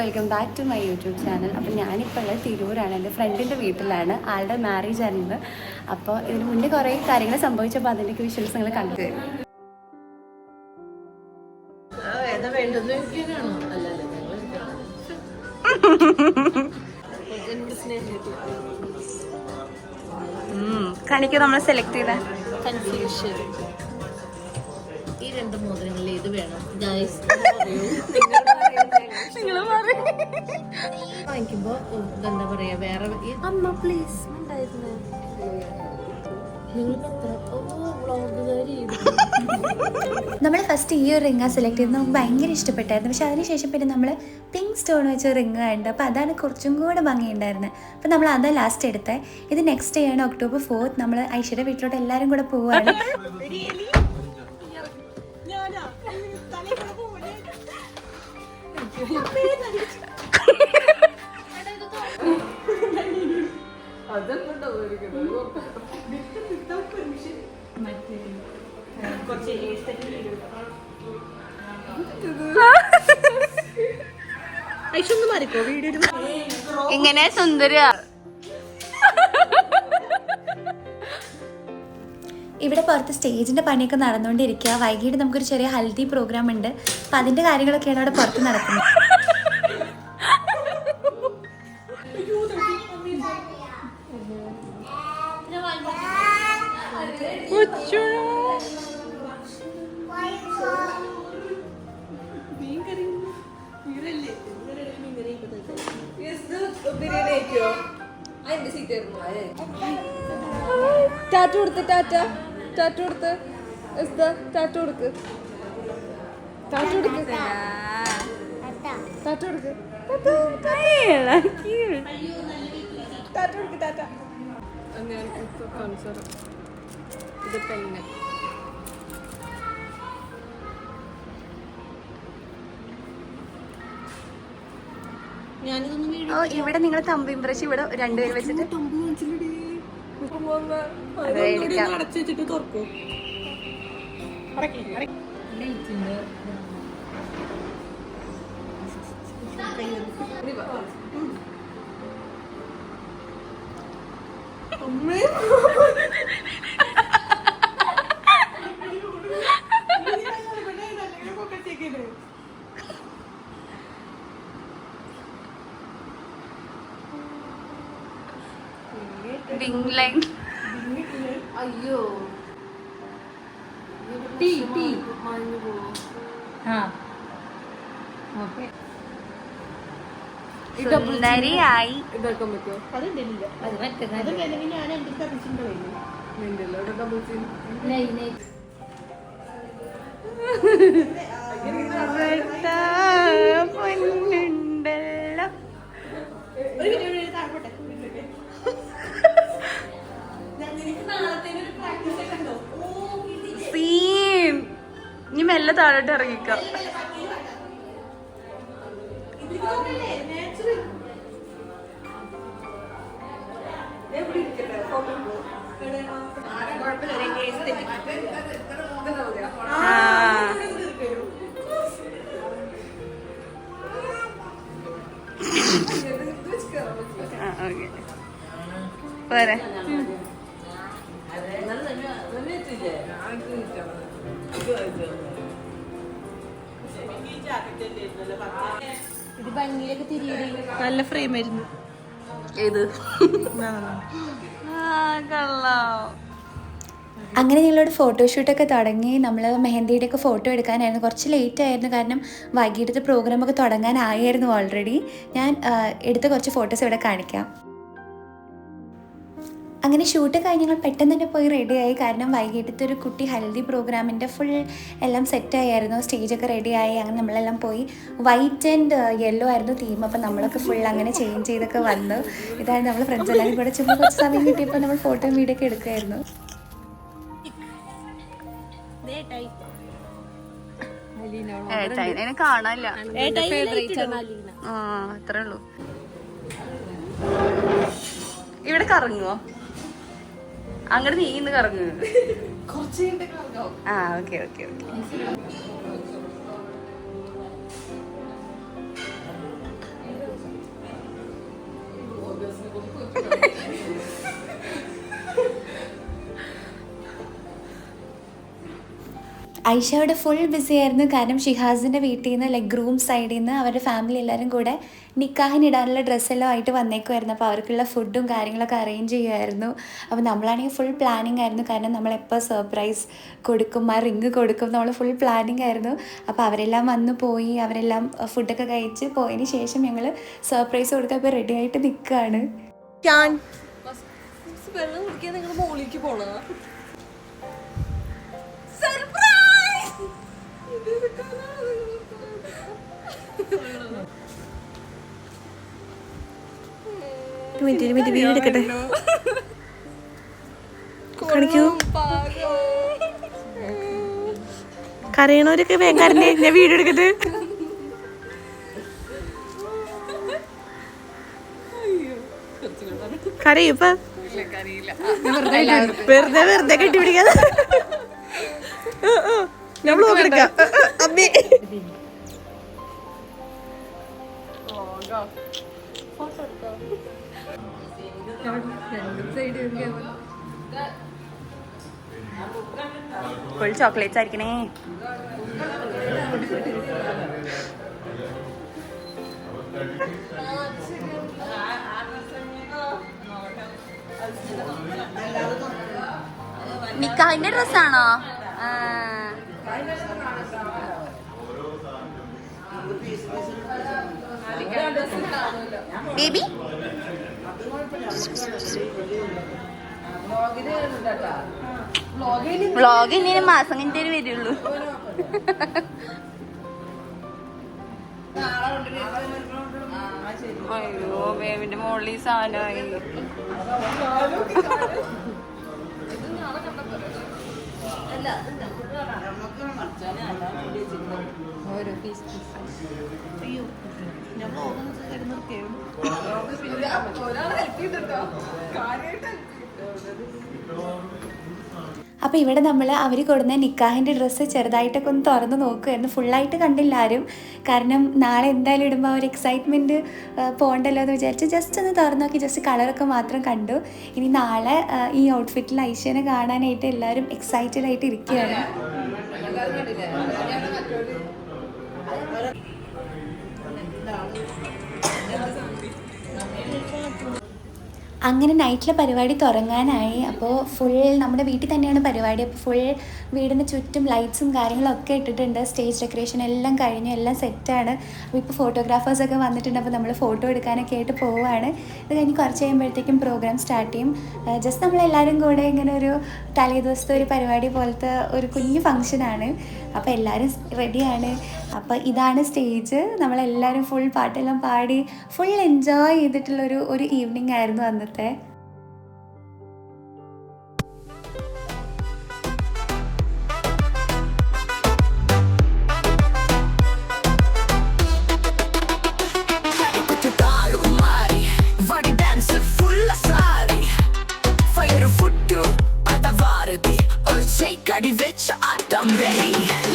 Welcome back to my YouTube channel. അപ്പോൾ ഞാനിപ്പോൾ ഉള്ളത് തിരൂരാണ്. എൻ്റെ ഫ്രണ്ടിൻ്റെ വീട്ടിലാണ്. ആളുടെ മാരേജ് ആയിരുന്നു. അപ്പോൾ ഇതിന് മുന്നേ കുറേ കാര്യങ്ങൾ സംഭവിച്ചപ്പോൾ അതിൻ്റെയൊക്കെ വിഷ്വൽസ് നിങ്ങൾ കണ്ടു തരും. കണിക്ക് നമ്മൾ സെലക്ട് ചെയ്ത കൺഫ്യൂഷൻ. ഈ രണ്ട് മോതിരങ്ങളിൽ ഏത് വേണം വാങ്ങിക്കുമ്പോ എന്താ പറയാ വേറെ അമ്മ പ്ലീസ് ഉണ്ടായിരുന്നു. നമ്മൾ ഫസ്റ്റ് ഈ ഒരു റിങ്ങാണ് സെലക്ട് ചെയ്ത് നമുക്ക് ഭയങ്കര ഇഷ്ടപ്പെട്ടായിരുന്നു. പക്ഷെ അതിനുശേഷം പിന്നെ നമ്മൾ പിങ്ക് സ്റ്റോൺ വെച്ച റിങ് കണ്ട് അപ്പോൾ അതാണ് കുറച്ചും കൂടെ ഭംഗിയുണ്ടായിരുന്നത്. അപ്പോൾ നമ്മൾ അതാണ് ലാസ്റ്റ് എടുത്തത്. ഇത് നെക്സ്റ്റ് ഡേ ആണ്, October 4th. നമ്മൾ ഐശ്വര്യ വീട്ടിലോട്ട് എല്ലാവരും കൂടെ പോവുകയാണ്. ഇങ്ങനെ സുന്ദര ഇവിടെ പുറത്ത് സ്റ്റേജിൻ്റെ പണിയൊക്കെ നടന്നുകൊണ്ടിരിക്കുക. വൈകിട്ട് നമുക്കൊരു ചെറിയ ഹൽദി പ്രോഗ്രാം ഉണ്ട്. അപ്പം അതിൻ്റെ കാര്യങ്ങളൊക്കെയാണ് അവിടെ പുറത്ത് നടക്കുന്നത്. ടാറ്റു കൊടുത്ത് ടാറ്റു കൊടുത്ത് ടാറ്റു കൊടുക്ക് ടാറ്റു കൊടുക്ക് ടാറ്റു കൊടുക്ക് ടാറ്റു കൊടുക്ക് ടാറ്റ. ഇത് പെണ്ണ്. ഇവിടെ നിങ്ങൾ തമ്പ് ഇംപ്രഷൻ ഇവിടെ രണ്ടുപേരും വെച്ചിട്ട് അടച്ചു വെച്ചിട്ട് തുറക്കും. അയ്യോ സുന്ദരിയായി. ഇതാക്കാൻ പറ്റുമോ? അത് മറ്റേ ഞാൻ എന്റെ കറിച്ചിട്ടുണ്ടോ പൊന്നുണ്ടല്ലോ. ഇനി മെല്ലെ താഴോട്ട് ഇറങ്ങിക്കാം. പോരെ ഇത് ഭംഗിയിലൊക്കെ തിരിയടി. നല്ല ഫ്രെയിം ആയിരുന്നു. ഏത് അങ്ങനെ ഞങ്ങളോട് ഫോട്ടോഷൂട്ടൊക്കെ തുടങ്ങി. നമ്മൾ മെഹന്തിയുടെയൊക്കെ ഫോട്ടോ എടുക്കാനായിരുന്നു. കുറച്ച് ലേറ്റ് ആയിരുന്നു, കാരണം വൈകിട്ടത്തെ പ്രോഗ്രാമൊക്കെ തുടങ്ങാനായിരുന്നു ഓൾറെഡി. ഞാൻ എടുത്ത കുറച്ച് ഫോട്ടോസ് ഇവിടെ കാണിക്കാം. അങ്ങനെ ഷൂട്ട് കഴിഞ്ഞ് ഞങ്ങൾ പെട്ടെന്ന് തന്നെ പോയി റെഡിയായി. കാരണം വൈകിട്ടത്തെ ഒരു കുട്ടി ഹൽദി പ്രോഗ്രാമിൻ്റെ ഫുൾ എല്ലാം സെറ്റായിരുന്നു. സ്റ്റേജൊക്കെ റെഡിയായി. അങ്ങനെ നമ്മളെല്ലാം പോയി. വൈറ്റ് ആൻഡ് യെല്ലോ ആയിരുന്നു തീം. അപ്പം നമ്മളൊക്കെ ഫുൾ അങ്ങനെ ചേഞ്ച് ചെയ്തൊക്കെ വന്നു. ഇതാണ് നമ്മൾ ഫ്രണ്ട്സ് എല്ലാവരും കൂടെ ചുമ്മാ കുറച്ച് സമയം കിട്ടിയപ്പോൾ നമ്മൾ ഫോട്ടോ വീഡിയോ ഒക്കെ എടുക്കുമായിരുന്നു. കാണാനില്ല, അത്രേ ഉള്ളൂ. ഇവിടെ കറങ്ങുവോ? അങ്ങോട്ട് നീന്ന് കറങ്ങു. ആ ഓക്കെ ഓക്കെ ഓക്കെ. ഐഷയുടെ ഫുൾ ബിസി ആയിരുന്നു. കാരണം ഷിഹാസിൻ്റെ വീട്ടിൽ നിന്ന് ലൈക്ക് ഗ്രൂം സൈഡിൽ നിന്ന് അവരുടെ ഫാമിലി എല്ലാവരും കൂടെ നിക്കാഹിനിടാനുള്ള ഡ്രസ്സെല്ലാം ആയിട്ട് വന്നേക്കുമായിരുന്നു. അപ്പോൾ അവർക്കുള്ള ഫുഡും കാര്യങ്ങളൊക്കെ അറേഞ്ച് ചെയ്യുമായിരുന്നു. അപ്പോൾ നമ്മളാണെങ്കിൽ ഫുൾ പ്ലാനിങ് ആയിരുന്നു. കാരണം നമ്മളെപ്പോൾ സർപ്രൈസ് കൊടുക്കും, ആ റിങ് കൊടുക്കും, നമ്മൾ ഫുൾ പ്ലാനിങ് ആയിരുന്നു. അപ്പോൾ അവരെല്ലാം വന്നു പോയി, അവരെല്ലാം ഫുഡൊക്കെ കഴിച്ച് പോയതിന് ശേഷം ഞങ്ങൾ സർപ്രൈസ് കൊടുക്കാൻ ഇപ്പോൾ റെഡി ആയിട്ട് നിൽക്കുകയാണ്. വെള്ളം കുടിക്കാൻ നിങ്ങൾ മോളിലേക്ക് പോണ വീഡിയോ എടുക്കട്ടെ. കാണിക്കൂ. കരയണവരൊക്കെ വേഗം കരഞ്ഞേ, ഞാൻ വീഡിയോ എടുക്കട്ടെ. കരയും ഇപ്പൊ വെറുതെ വെറുതെ കെട്ടിപ്പിടിക്കാതെ ഞാൻ ബ്ലോഗ് എടുക്കാം. അമ്മേ ഫുൾ ചോക്ലേറ്റ്സ് ആയിരിക്കണേ. നിക്കാഹിന്റെ ഡ്രസ്സാണോ? ബേബി വ്ളോഗ് ഇനി മാസം കഴിഞ്ഞിട്ടേ വരുള്ളൂ. അയ്യോ ബേബിന്റെ മുകളിൽ സാധനമായി. അപ്പോൾ ഇവിടെ നമ്മൾ അവർ കൊടുന്ന നിക്കാഹിൻ്റെ ഡ്രസ്സ് ചെറുതായിട്ടൊക്കെ ഒന്ന് തുറന്ന് നോക്കുമായിരുന്നു. ഫുള്ളായിട്ട് കണ്ടില്ല ആരും. കാരണം നാളെ എന്തായാലും ഇടുമ്പോൾ ഒരു എക്സൈറ്റ്മെൻറ്റ് പോകണ്ടല്ലോ എന്ന് വിചാരിച്ച് ജസ്റ്റ് ഒന്ന് തുറന്ന് നോക്കി, ജസ്റ്റ് കളറൊക്കെ മാത്രം കണ്ടു. ഇനി നാളെ ഈ ഔട്ട്ഫിറ്റിൽ ഐഷനെ കാണാനായിട്ട് എല്ലാവരും എക്സൈറ്റഡ് ആയിട്ട് ഇരിക്കുകയാണ്. അങ്ങനെ നൈറ്റിലെ പരിപാടി തുടങ്ങാനായി. അപ്പോൾ ഫുൾ നമ്മുടെ വീട്ടിൽ തന്നെയാണ് പരിപാടി. അപ്പോൾ ഫുൾ വീടിന് ചുറ്റും ലൈറ്റ്സും കാര്യങ്ങളൊക്കെ ഇട്ടിട്ടുണ്ട്. സ്റ്റേജ് ഡെക്കറേഷൻ എല്ലാം കഴിഞ്ഞു, എല്ലാം സെറ്റാണ്. അപ്പോൾ ഇപ്പോൾ ഫോട്ടോഗ്രാഫേഴ്സൊക്കെ വന്നിട്ടുണ്ട്. അപ്പോൾ നമ്മൾ ഫോട്ടോ എടുക്കാനൊക്കെ ആയിട്ട് പോവുകയാണ്. ഇത് കഴിഞ്ഞ് കുറച്ച് കഴിയുമ്പോഴത്തേക്കും പ്രോഗ്രാം സ്റ്റാർട്ട് ചെയ്യും. ജസ്റ്റ് നമ്മളെല്ലാവരും കൂടെ ഇങ്ങനെ ഒരു തലേ ദിവസത്തെ ഒരു പരിപാടി പോലത്തെ ഒരു കുഞ്ഞു ഫങ്ഷനാണ്. അപ്പോൾ എല്ലാവരും റെഡിയാണ്. അപ്പോൾ ഇതാണ് സ്റ്റേജ്. നമ്മളെല്ലാവരും ഫുൾ പാട്ടെല്ലാം പാടി ഫുൾ എൻജോയ് ചെയ്തിട്ടുള്ളൊരു ഈവനിങ് ആയിരുന്നു അന്നത്തെ.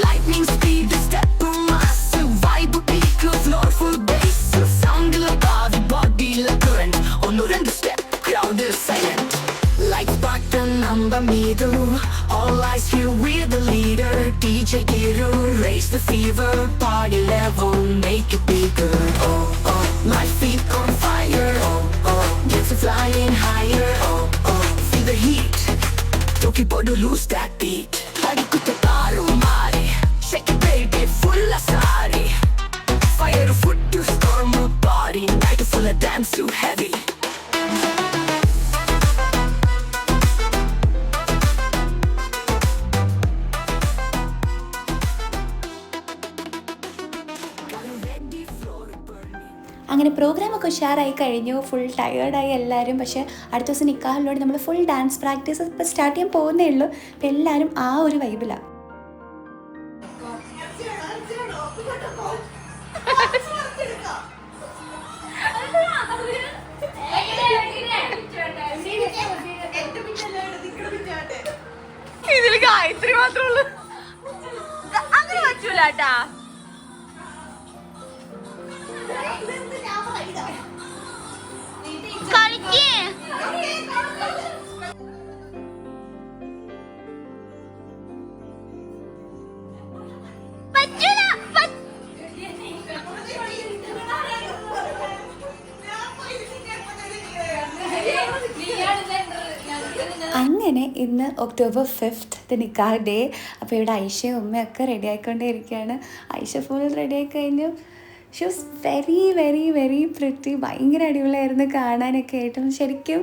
Lightning speed, the step of massive vibe, peak of floor full bass, sound like the body like current. On the run step, crowd is silent. Like button number meter, all eyes here we're the leader. DJ Guru, raise the fever, party level, make it bigger. Oh oh, my feet on fire. Oh oh, get to flying higher. Oh oh, feel the heat. Don't keep on to lose that beat. Shake it baby, full of sari. Fire foot to storm a body. Night full of dance too heavy. അങ്ങനെ പ്രോഗ്രാമൊക്കെ ഉഷാറായി കഴിഞ്ഞു. Full ടയേർഡായി എല്ലാവരും. പക്ഷേ അടുത്ത ദിവസം നിക്കാഹിലൂടെ നമ്മൾ full dance practice ഇപ്പോൾ സ്റ്റാർട്ട് ചെയ്യാൻ പോകുന്നേ ഉള്ളൂ. അപ്പോൾ എല്ലാവരും ആ ഒരു വൈബിലാണ്. ഇതിൽ ഗായത്രി മാത്രമേ ഉള്ളൂ. അങ്ങനെ പറ്റൂലാട്ടാ. കളിക്കേ ഇന്ന് October 5th നിക്കാഹ് ഡേ. അപ്പോൾ ഇവിടെ ഐഷയും ഉമ്മയൊക്കെ റെഡി ആയിക്കൊണ്ടേ ഇരിക്കുകയാണ്. ഐഷ ഫുൾ റെഡി ആയി കഴിഞ്ഞു. She was very very very pretty. ഭയങ്കര അടിപൊളിയായിരുന്നു കാണാനൊക്കെ ആയിട്ടും. ശരിക്കും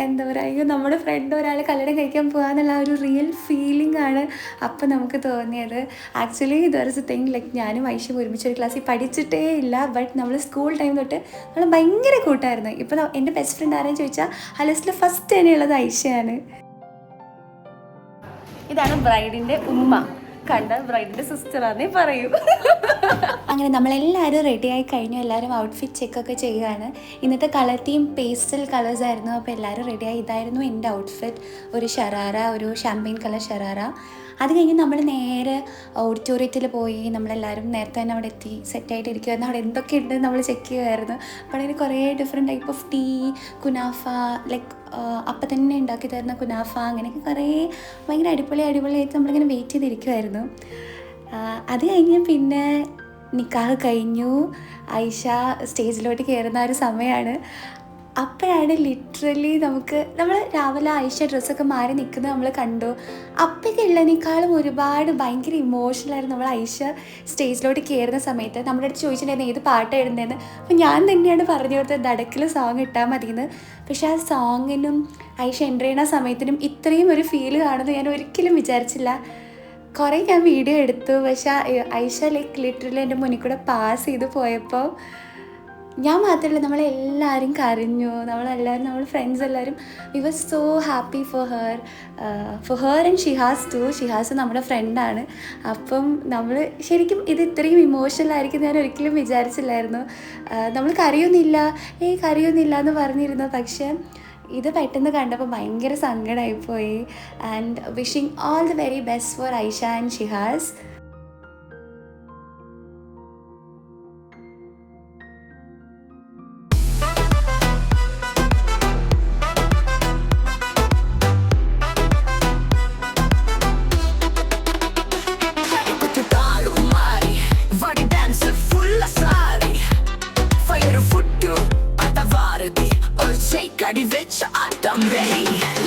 എന്താ പറയുക, അയ്യോ നമ്മുടെ ഫ്രണ്ട് ഒരാൾ കല്യാണം കഴിക്കാൻ പോകാന്നുള്ള ഒരു റിയൽ ഫീലിംഗ് ആണ് അപ്പം നമുക്ക് തോന്നിയത്. Actually there is A thing, like ഞാനും ഐഷയും ഒരുമിച്ച് ഒരു ക്ലാസ്സിൽ പഠിച്ചിട്ടേ ഇല്ല. ബട്ട് നമ്മൾ സ്കൂൾ ടൈം തൊട്ട് നമ്മൾ ഭയങ്കര കൂട്ടായിരുന്നു. ഇപ്പോൾ എൻ്റെ ബെസ്റ്റ് ഫ്രണ്ട് ആരെയും ചോദിച്ചാൽ ആ ലിസ്റ്റിൽ ഫസ്റ്റ് തന്നെയുള്ളത് ഐഷയാണ്. ഇതാണ് ബ്രൈഡിൻ്റെ ഉമ്മ. കണ്ട ബ്രൈഡിൻ്റെ സിസ്റ്ററാന്നേ പറയൂ. അങ്ങനെ നമ്മളെല്ലാവരും റെഡിയായി കഴിഞ്ഞു. എല്ലാവരും ഔട്ട്ഫിറ്റ് ചെക്കൊക്കെ ചെയ്യുകയാണ്. ഇന്നത്തെ കളർ തീം പേസ്റ്റൽ കളേഴ്സ് ആയിരുന്നു. അപ്പോൾ എല്ലാവരും റെഡിയായി. ഇതായിരുന്നു എൻ്റെ ഔട്ട്ഫിറ്റ്. ഒരു ഷറാറ, ഒരു ഷാമ്പെയിൻ കളർ ഷറാറ. അത് കഴിഞ്ഞ് നമ്മൾ നേരെ ഓഡിറ്റോറിയത്തിൽ പോയി. നമ്മളെല്ലാവരും നേരത്തെ തന്നെ അവിടെ എത്തി സെറ്റായിട്ട് ഇരിക്കുമായിരുന്നു. അവിടെ എന്തൊക്കെ ഉണ്ടെന്ന് നമ്മൾ ചെക്ക് ചെയ്യുമായിരുന്നു. അപ്പോൾ അതിന് കുറേ ഡിഫറെൻറ്റ് ടൈപ്പ് ഓഫ് ടീ, കുനാഫ, ലൈക്ക് അപ്പം തന്നെ ഉണ്ടാക്കി തരുന്ന കുനാഫ, അങ്ങനെയൊക്കെ കുറേ ഭയങ്കര അടിപൊളിയായിട്ട് നമ്മളിങ്ങനെ വെയിറ്റ് ചെയ്തിരിക്കുമായിരുന്നു. അത് കഴിഞ്ഞ് പിന്നെ നിക്കാഹ് കഴിഞ്ഞു. ഐഷ സ്റ്റേജിലോട്ട് കയറുന്ന ഒരു സമയമാണ്. അപ്പോഴാണ് ലിറ്ററലി നമ്മൾ രാവിലെ ഐഷ ഡ്രസ്സൊക്കെ മാറി നിൽക്കുന്നത് നമ്മൾ കണ്ടു. അപ്പോഴൊക്കെ ഉള്ളതിനേക്കാളും ഒരുപാട് ഭയങ്കര ഇമോഷണലായിരുന്നു നമ്മൾ ഐഷ സ്റ്റേജിലോട്ട് കയറുന്ന സമയത്ത്. നമ്മുടെ അടുത്ത് ചോദിച്ചിട്ടുണ്ടായിരുന്നു ഏത് പാട്ട് എഴുതുന്നതെന്ന്. അപ്പോൾ ഞാൻ തന്നെയാണ് പറഞ്ഞു കൊടുത്തത് ദടക്കിൽ സോങ് ഇട്ടാൽ മതിയെന്ന്. പക്ഷെ ആ സോങ്ങിനും ഐഷ എൻ്റർ ചെയ്യുന്ന സമയത്തിനും ഇത്രയും ഒരു ഫീല് കാണുന്നത് ഞാൻ ഒരിക്കലും വിചാരിച്ചില്ല. കുറേ ഞാൻ വീഡിയോ എടുത്തു. പക്ഷേ ഐഷ ലൈക്ക് ലിറ്ററലി എൻ്റെ മുന്നിൽ കൂടെ പാസ് ചെയ്ത് പോയപ്പോൾ ഞാൻ മാത്രമല്ല നമ്മളെല്ലാവരും കരഞ്ഞു. നമ്മൾ ഫ്രണ്ട്സ് എല്ലാവരും we was so happy for her and Shihas too. Shihas നമ്മുടെ ഫ്രണ്ടാണ്. അപ്പം നമ്മൾ ശരിക്കും ഇത് ഇത്രയും ഇമോഷണൽ ആയിരിക്കും ഞാൻ ഒരിക്കലും വിചാരിച്ചില്ലായിരുന്നു. നമ്മൾ കരയൊന്നുമില്ല എന്ന് പറഞ്ഞിരുന്നു. പക്ഷേ ഇത് പെട്ടെന്ന് കണ്ടപ്പോൾ ഭയങ്കര സങ്കടമായിപ്പോയി. And wishing all the very best for Aisha and Shihas.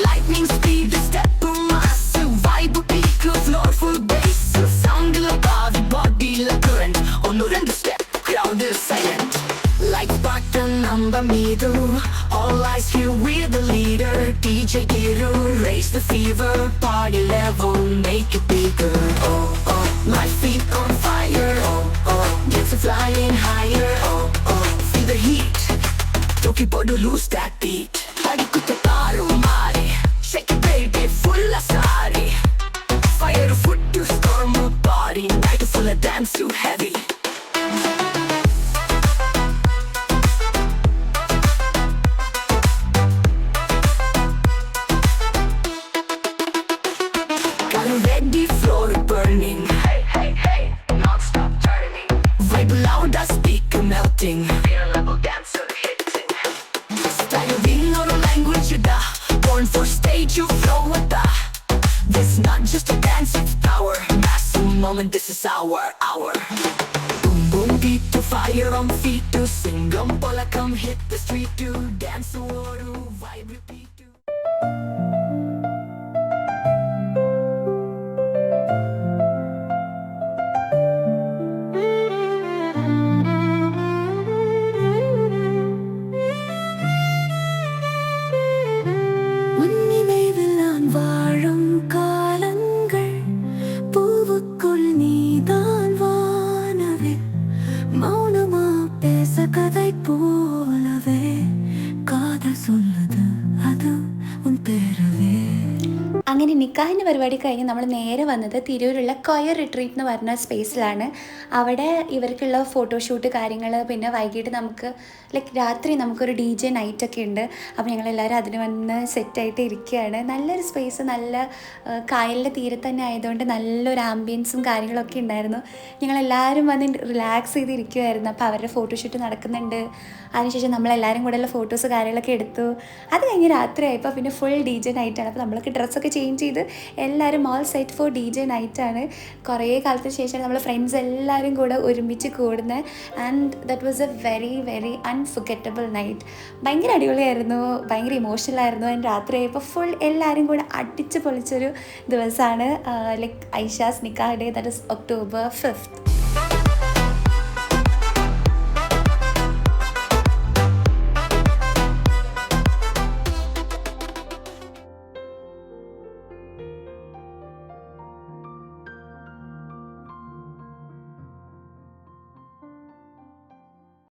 Lightning speed, step massive vibe, peak floor full bass, sound la body, body la current. Onnu rendu step, crowd is silent. Like button number meter, all eyes here we're the leader. DJ Kiru, raise the fever, party level, make it bigger. Oh oh, my feet on fire. Oh oh, gets flying higher. Oh oh, feel the heat, don't keep on to lose that beat. Adikutta taru mari, shake it baby, full of sari. Fire foot to storm a body, night full of dance too heavy. Got a ready floor burning. Hey hey hey, non-stop turning. Vibe loud as speaker melting. Fear level dancer hitting. Styling or a language da, born for stage you flow with da. This not just a dance, it's power. Massive moment, this is our hour. Boom boom beat to fire on feet to sing. Pola come hit the street to dance the water, vibe repeat to. അങ്ങനെ നിക്കാഹിൻ്റെ പരിപാടി കഴിഞ്ഞ് നമ്മൾ നേരെ വന്നത് തിരൂരുള്ള coir retreat എന്ന് പറഞ്ഞ സ്പേസിലാണ്. അവിടെ ഇവർക്കുള്ള ഫോട്ടോഷൂട്ട് കാര്യങ്ങൾ, പിന്നെ വൈകിട്ട് നമുക്ക് രാത്രി നമുക്കൊരു DJ നൈറ്റൊക്കെ ഉണ്ട്. അപ്പോൾ ഞങ്ങളെല്ലാവരും അതിന് വന്ന് സെറ്റായിട്ട് ഇരിക്കുകയാണ്. നല്ലൊരു സ്പേസ്, നല്ല കായലിൻ്റെ തീരത്ത് തന്നെ ആയതുകൊണ്ട് നല്ലൊരു ആംബിയൻസും കാര്യങ്ങളൊക്കെ ഉണ്ടായിരുന്നു. ഞങ്ങളെല്ലാവരും വന്ന് റിലാക്സ് ചെയ്തിരിക്കുമായിരുന്നു. അപ്പോൾ അവരുടെ ഫോട്ടോഷൂട്ട് നടക്കുന്നുണ്ട്. അതിനുശേഷം നമ്മളെല്ലാവരും കൂടെയുള്ള ഫോട്ടോസ് കാര്യങ്ങളൊക്കെ എടുത്തു. അത് കഴിഞ്ഞ് രാത്രി ആയപ്പോൾ പിന്നെ ഫുൾ DJ നൈറ്റാണ്. അപ്പോൾ നമ്മളൊക്കെ ഡ്രസ്സൊക്കെ ചേഞ്ച് ചെയ്ത് എല്ലാവരും ഓൾ സെറ്റ് ഫോർ DJ നൈറ്റാണ്. കുറേ കാലത്തിന് ശേഷം നമ്മൾ ഫ്രണ്ട്സ് എല്ലാവരും കൂടെ ഒരുമിച്ച് കൂടുന്നത്. And that was A very very unforgettable night. ഭയങ്കര അടിപൊളിയായിരുന്നു, ഭയങ്കര ഇമോഷണലായിരുന്നു. ആൻഡ് രാത്രിയായപ്പോൾ ഫുൾ എല്ലാവരും കൂടെ അടിച്ച് പൊളിച്ചൊരു ദിവസമാണ്. ലൈക്ക് ഐഷാസ് നിക്കാഹ് day, that is October 5th.